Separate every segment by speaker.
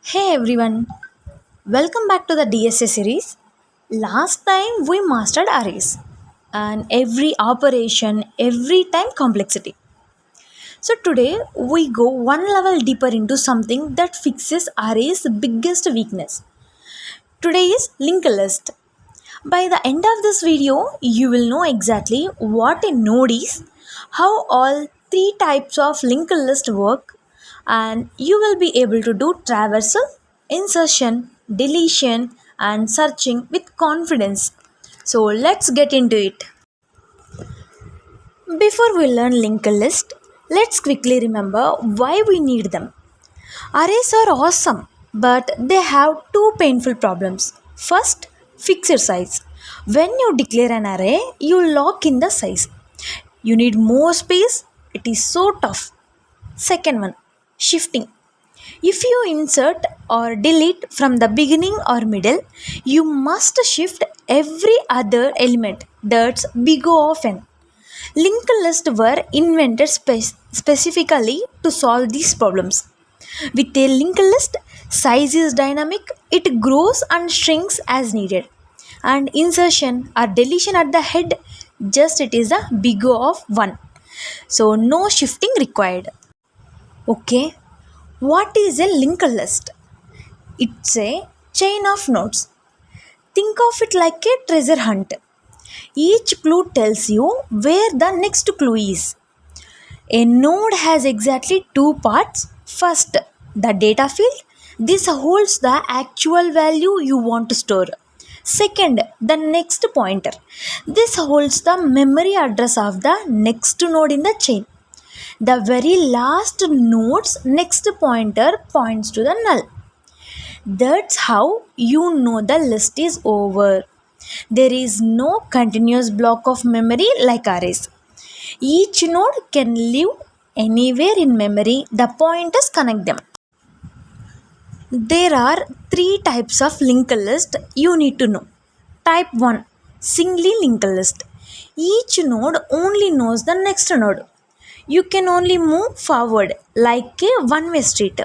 Speaker 1: Hey everyone, welcome back to the DSA series. Last time we mastered arrays and every operation, every time complexity. So today we go one level deeper into something that fixes arrays' biggest weakness. Today is linked list. By the end of this video, you will know exactly what a node is, how all three types of linked list work, and you will be able to do traversal, insertion, deletion, and searching with confidence. So let's get into it. Before we learn linked list, let's quickly remember why we need them. Arrays are awesome, but they have two painful problems. First, fixed size. When you declare an array, you lock in the size. You need more space, it is so tough. Second one, shifting. If you insert or delete from the beginning or middle, you must shift every other element. That's big O of n. Linked lists were invented specifically to solve these problems. With a linked list, size is dynamic, it grows and shrinks as needed. And insertion or deletion at the head, just it is a big O of 1. So no shifting required. Okay, what is a linked list? It's a chain of nodes. Think of it like a treasure hunt. Each clue tells you where the next clue is. A node has exactly two parts. First, the data field. This holds the actual value you want to store. Second, the next pointer. This holds the memory address of the next node in the chain. The very last node's next pointer points to the null. That's how you know the list is over. There is no continuous block of memory like arrays. Each node can live anywhere in memory, the pointers connect them. There are three types of linked list you need to know. Type 1, singly linked list. Each node only knows the next node. You can only move forward like a one-way street.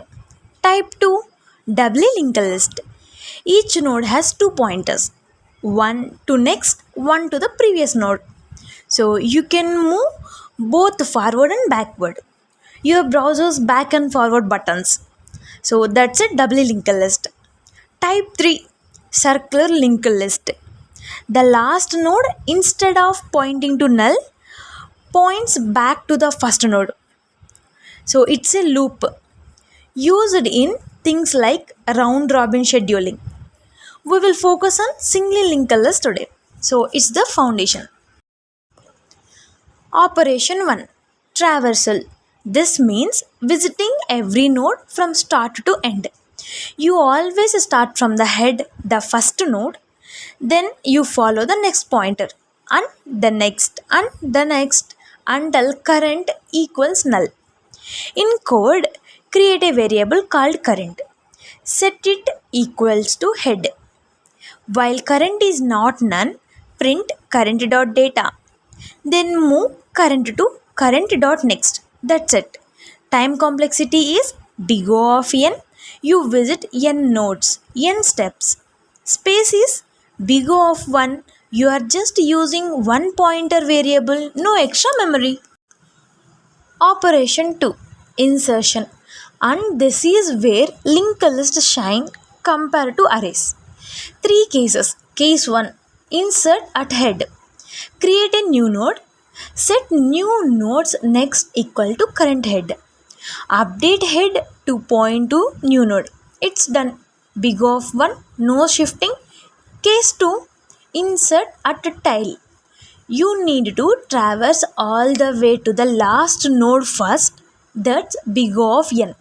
Speaker 1: Type 2, doubly linked list. Each node has two pointers, one to next, one to the previous node. So you can move both forward and backward. Your browser's back and forward buttons. So that's a doubly linked list. Type 3, circular linked list. The last node, instead of pointing to null, points back to the first node. So it's a loop used in things like round robin scheduling. We will focus on singly linked list today. So it's the foundation. Operation 1, Traversal. This means visiting every node from start to end. You always start from the head, the first node, then you follow the next pointer and the next until current equals null. In code, create a variable called current. Set it equals to head. While current is not none, print current.data. Then move current to current.next. That's it. Time complexity is big O of n. You visit n nodes, n steps. Space is big O of 1. You are just using one pointer variable, no extra memory. Operation 2, Insertion. And this is where linked list shine compared to arrays. Three cases. Case 1, insert at head. Create a new node. Set new nodes next equal to current head. Update head to point to new node. It's done. Big O of 1, no shifting. Case 2, insert at tail. You need to traverse all the way to the last node first. That's big O of n.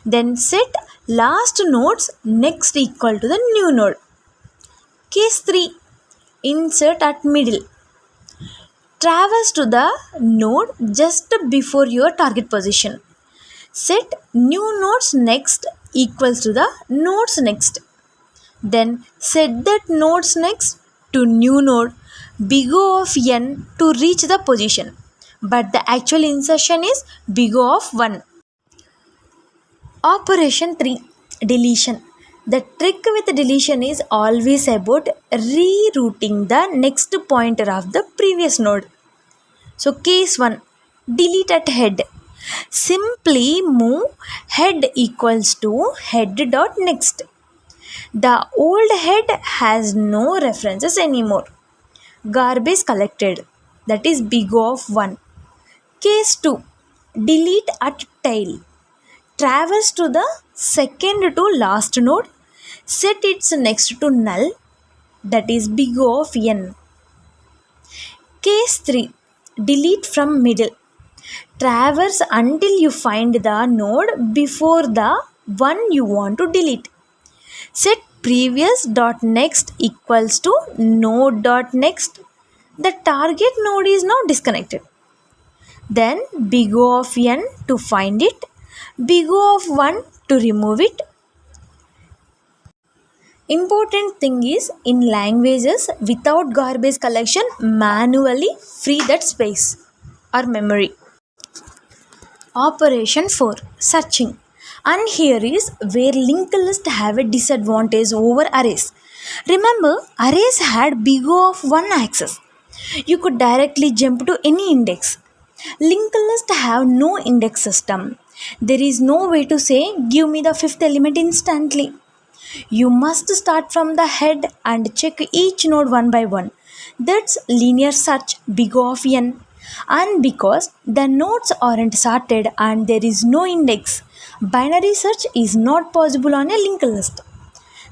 Speaker 1: Then set last nodes next equal to the new node. Case 3, insert at middle. Traverse to the node just before your target position. Set new nodes next equals to the nodes next. Then set that nodes next to new node big O of n to reach the position. But the actual insertion is big O of 1. Operation 3, Deletion. The trick with deletion is always about rerouting the next pointer of the previous node. So case 1, delete at head. Simply move head equals to head dot next. The old head has no references anymore. Garbage collected, that is big O of 1. Case 2, delete at tail. Traverse to the second to last node, set its next to null, that is big O of n. Case 3, delete from middle. Traverse until you find the node before the one you want to delete. Set previous dot next equals to node dot next. The target node is now disconnected. Then big O of n to find it, big O of 1 to remove it. Important thing is, in languages without garbage collection, manually free that space or memory. Operation 4, searching. And here is where linked lists have a disadvantage over arrays. Remember, arrays had big O of 1 access. You could directly jump to any index. Linked lists have no index system. There is no way to say, give me the fifth element instantly. You must start from the head and check each node one by one. That's linear search big O of n. And because the nodes aren't sorted and there is no index, binary search is not possible on a linked list.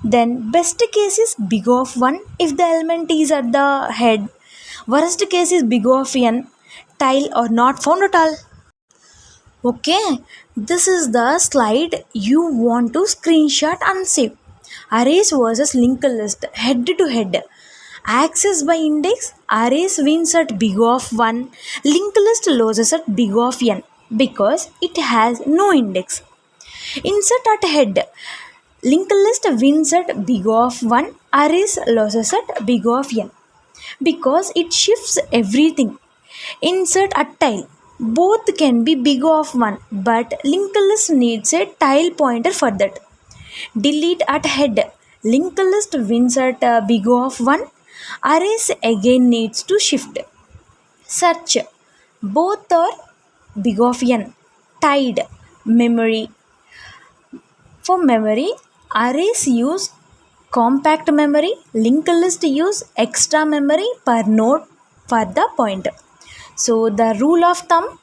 Speaker 1: Then best case is big O of 1 if the element is at the head. Worst case is big O of n, tile or not found at all. Okay, this is the slide you want to screenshot and save. Arrays versus linked list, head to head. Access by index, arrays wins at big O of 1, linked list loses at big O of n because it has no index. Insert at head, linked list wins at big O of 1, arrays loses at big O of n because it shifts everything. Insert at tile, both can be big O of 1 but linked list needs a tile pointer for that. Delete at head, linked list wins at big O of 1, arrays again needs to shift. Search, both are big O of n. Tied, memory. For memory, arrays use compact memory, linked list use extra memory per node for the pointer. So the rule of thumb,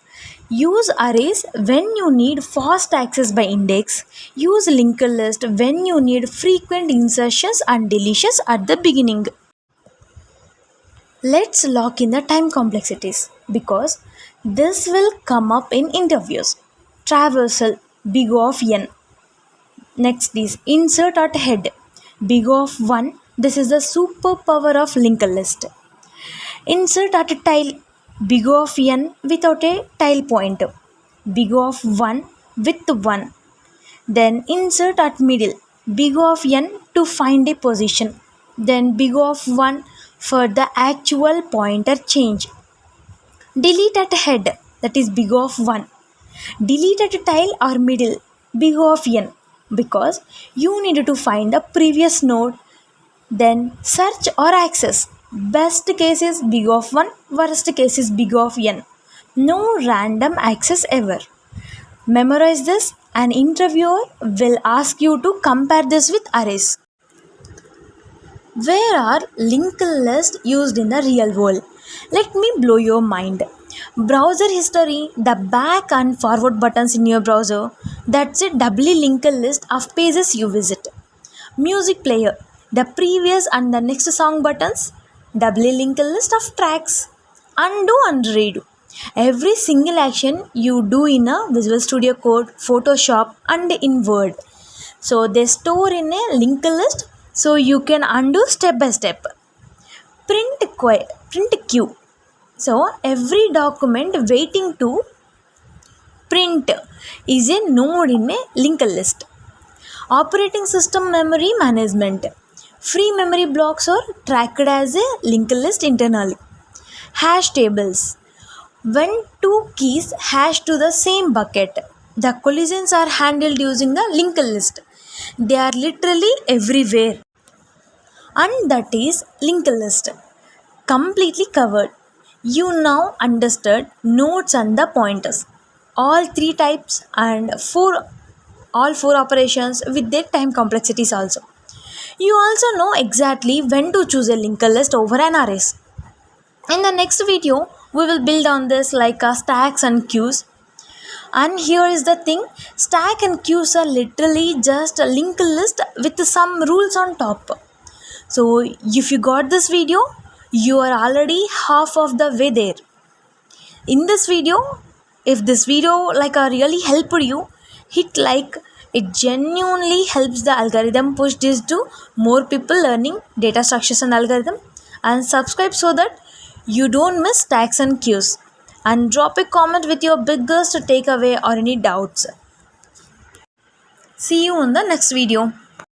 Speaker 1: use arrays when you need fast access by index, use linked list when you need frequent insertions and deletions at the beginning. Let's lock in the time complexities because this will come up in interviews. Traversal, big O of n. Next is insert at head, big O of 1. This is the superpower of linked list. Insert at tile, big O of n without a tile pointer, big O of 1 with 1. Then insert at middle, big O of n to find a position, then big O of 1 for the actual pointer change. Delete at head, that is big O of 1. Delete at tile or middle, big O of n because you need to find the previous node. Then search or access, best case is big O of 1, worst case is big O of n. No random access ever. Memorize this. An interviewer will ask you to compare this with arrays. Where are linked lists used in the real world? Let me blow your mind. Browser history, the back and forward buttons in your browser, that's a doubly linked list of pages you visit. Music player, the previous and the next song buttons, doubly linked list of tracks. Undo and redo. Every single action you do in a Visual Studio Code, Photoshop and in Word. So they store in a linked list so you can undo step by step. Print queue. So every document waiting to print is a node in a linked list. Operating system memory management. Free memory blocks are tracked as a linked list internally. Hash tables. When two keys hash to the same bucket, the collisions are handled using the linked list. They are literally everywhere. And that is linked list. Completely covered. You now understood nodes and the pointers. All three types and all four operations with their time complexities also. You also know exactly when to choose a linked list over an arrays. In the next video, we will build on this like stacks and queues. And here is the thing, stack and queues are literally just a linked list with some rules on top. So if you got this video, you are already half of the way there. In this video, if this video really helped you, hit like. It genuinely helps the algorithm push this to more people learning data structures and algorithm. And subscribe so that you don't miss stacks and queues. And drop a comment with your biggest takeaway or any doubts. See you in the next video.